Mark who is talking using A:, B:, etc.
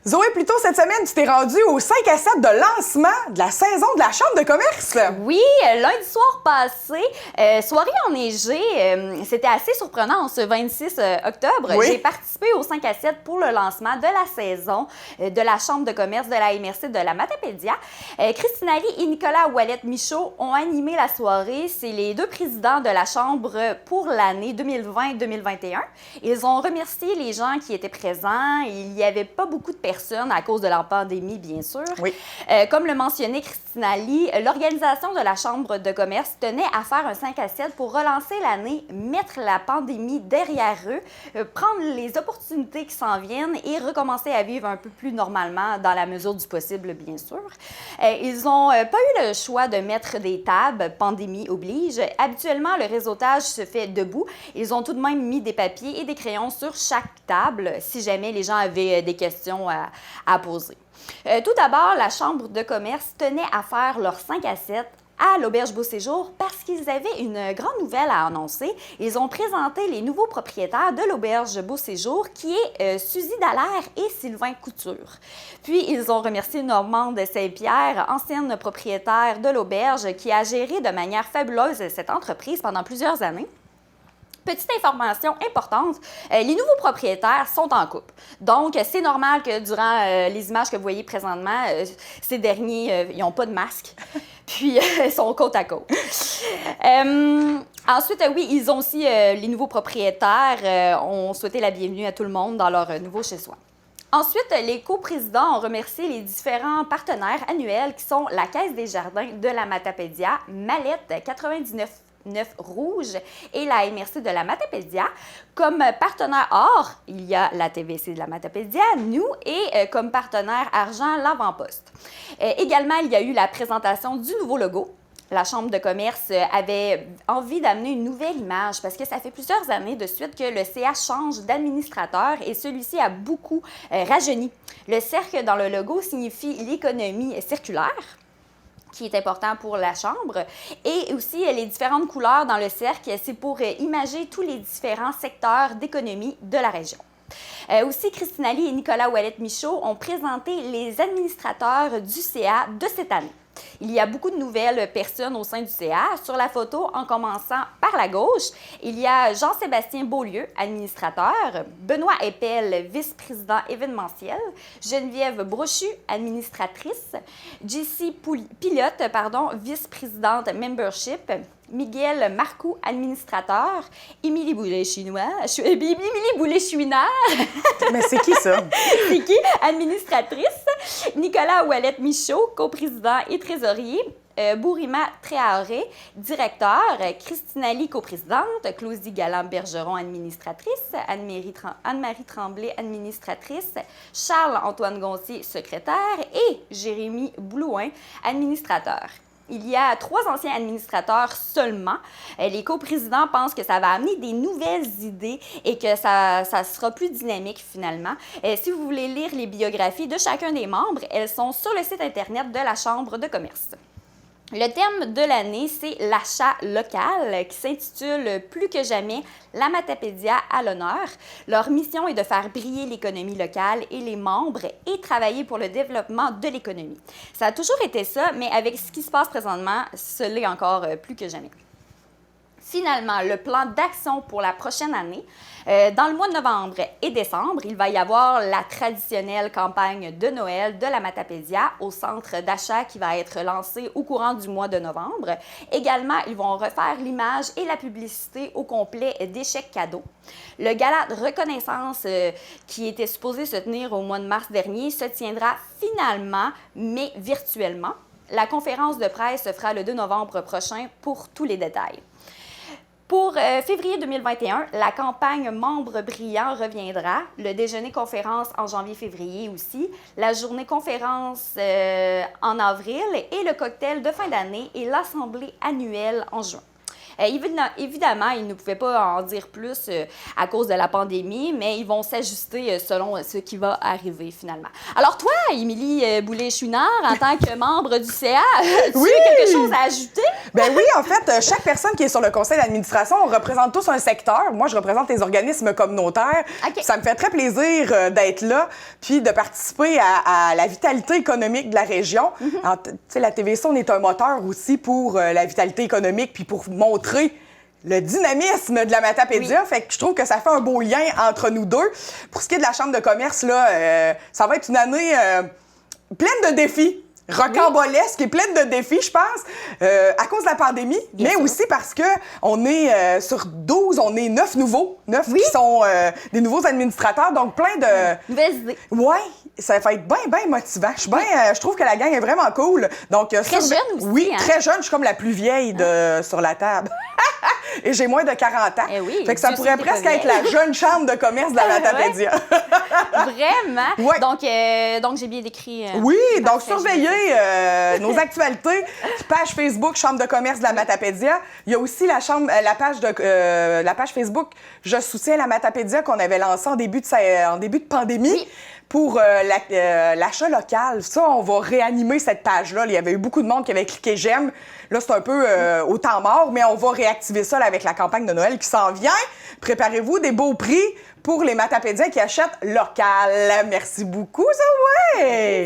A: Zoé, plus tôt cette semaine, tu t'es rendue au 5 à 7 de lancement de la saison de la Chambre de commerce.
B: Oui, lundi soir passé, soirée enneigée, c'était assez surprenant en ce 26 octobre.
A: Oui.
B: J'ai participé au 5 à 7 pour le lancement de la saison de la Chambre de commerce de la MRC de la Matapédia. Christine Ali et Nicolas Ouellette-Michaud ont animé la soirée. C'est les deux présidents de la Chambre pour l'année 2020-2021. Ils ont remercié les gens qui étaient présents. Il n'y avait pas beaucoup de personnes à cause de la pandémie, bien sûr.
A: Oui.
B: Comme le mentionnait Christine Ali, l'organisation de la Chambre de commerce tenait à faire un 5 à 7 pour relancer l'année, mettre la pandémie derrière eux, prendre les opportunités qui s'en viennent et recommencer à vivre un peu plus normalement dans la mesure du possible, bien sûr. Ils n'ont pas eu le choix de mettre des tables, pandémie oblige. Habituellement, le réseautage se fait debout. Ils ont tout de même mis des papiers et des crayons sur chaque table si jamais les gens avaient des questions à poser. Tout d'abord, la Chambre de commerce tenait à faire leur 5 à 7 à l'Auberge Beau Séjour parce qu'ils avaient une grande nouvelle à annoncer. Ils ont présenté les nouveaux propriétaires de l'Auberge Beau Séjour qui est Suzy Dallaire et Sylvain Couture. Puis, ils ont remercié Normande Saint-Pierre, ancienne propriétaire de l'Auberge, qui a géré de manière fabuleuse cette entreprise pendant plusieurs années. Petite information importante, les nouveaux propriétaires sont en couple. Donc, c'est normal que durant les images que vous voyez présentement, ces derniers, ils n'ont pas de masque, puis ils sont côte à côte. Ensuite, oui, ils ont aussi, les nouveaux propriétaires ont souhaité la bienvenue à tout le monde dans leur nouveau chez-soi. Ensuite, les coprésidents ont remercié les différents partenaires annuels qui sont la Caisse des jardins de la Matapédia, Mallette 99 Rouge et la MRC de la Matapédia. Comme partenaire or, il y a la TVC de la Matapédia, nous, et comme partenaire argent, l'Avant-Poste. Également, il y a eu la présentation du nouveau logo. La Chambre de commerce avait envie d'amener une nouvelle image parce que ça fait plusieurs années de suite que le CA change d'administrateur et celui-ci a beaucoup rajeuni. Le cercle dans le logo signifie l'économie circulaire, qui est important pour la Chambre. Et aussi, les différentes couleurs dans le cercle, c'est pour imager tous les différents secteurs d'économie de la région. Aussi, Christine Ali et Nicolas Ouellette-Michaud ont présenté les administrateurs du CA de cette année. Il y a beaucoup de nouvelles personnes au sein du CA. Sur la photo, en commençant par la gauche, il y a Jean-Sébastien Beaulieu, administrateur, Benoît Eppel, vice-président événementiel, Geneviève Brochu, administratrice, Jessie Pilote, vice-présidente membership, Miguel Marcoux, administrateur, Émilie Boulet-Chouinard.
A: Mais c'est qui ça?
B: C'est qui? Administratrice. Nicolas Ouellette-Michaud, coprésident et trésorier. Bourima Tréaoré, directeur. Christine Ali, coprésidente. Claudie Galland-Bergeron, administratrice. Anne-Marie Tremblay, administratrice. Charles-Antoine Gontier, secrétaire. Et Jérémy Blouin, administrateur. Il y a 3 anciens administrateurs seulement. Les coprésidents pensent que ça va amener des nouvelles idées et que ça sera plus dynamique finalement. Si vous voulez lire les biographies de chacun des membres, elles sont sur le site Internet de la Chambre de commerce. Le thème de l'année, c'est l'achat local qui s'intitule « Plus que jamais, la Matapédia à l'honneur ». Leur mission est de faire briller l'économie locale et les membres et travailler pour le développement de l'économie. Ça a toujours été ça, mais avec ce qui se passe présentement, ce l'est encore plus que jamais. Finalement, le plan d'action pour la prochaine année. Dans le mois de novembre et décembre, il va y avoir la traditionnelle campagne de Noël de la Matapédia au centre d'achat qui va être lancée au courant du mois de novembre. Également, ils vont refaire l'image et la publicité au complet des chèques cadeaux. Le gala de reconnaissance qui était supposé se tenir au mois de mars dernier se tiendra finalement, mais virtuellement. La conférence de presse se fera le 2 novembre prochain pour tous les détails. Pour février 2021, la campagne Membres brillants reviendra, le déjeuner-conférence en janvier-février aussi, la journée-conférence en avril et le cocktail de fin d'année et l'assemblée annuelle en juin. Évidemment, ils ne pouvaient pas en dire plus à cause de la pandémie, mais ils vont s'ajuster selon ce qui va arriver finalement. Alors toi, Émilie Boulay-Chouinard, en tant que membre du CA, as-tu quelque chose à ajouter?
A: Ben oui, en fait, chaque personne qui est sur le conseil d'administration, on représente tous un secteur. Moi, je représente les organismes communautaires.
B: OK.
A: Ça me fait très plaisir d'être là, puis de participer à la vitalité économique de la région. Tu sais, la TVC, on est un moteur aussi pour la vitalité économique, puis pour montrer le dynamisme de la Matapédia. Fait que je trouve que ça fait un beau lien entre nous deux. Pour ce qui est de la Chambre de commerce, là, ça va être une année pleine de défis. Rocambolesque et pleine de défis, je pense, à cause de la pandémie, mais aussi parce que on est sur 12, on est 9 nouveaux, 9 qui sont des nouveaux administrateurs, donc plein de...
B: Nouvelles idées.
A: Ouais, ça va être bien motivant. Je trouve que la gang est vraiment cool. Donc,
B: très jeune aussi,
A: oui,
B: hein?
A: Très jeune. Je suis comme la plus vieille sur la table. Et j'ai moins de 40 ans.
B: Eh oui,
A: fait que ça pourrait presque être la jeune chambre de commerce de la Matapédia.
B: Vraiment?
A: Ouais.
B: Donc j'ai bien décrit.
A: Oui, donc surveillez nos actualités. Page Facebook Chambre de commerce de la Matapédia. Il y a aussi la page Facebook Je soutiens la Matapédia qu'on avait lancée en début de pandémie.
B: Oui.
A: Pour l'achat local. Ça, on va réanimer cette page-là. Il y avait eu beaucoup de monde qui avait cliqué « j'aime ». Là, c'est un peu au temps mort, mais on va réactiver ça là, avec la campagne de Noël qui s'en vient. Préparez-vous des beaux prix pour les Matapédiens qui achètent local. Merci beaucoup, Zoé!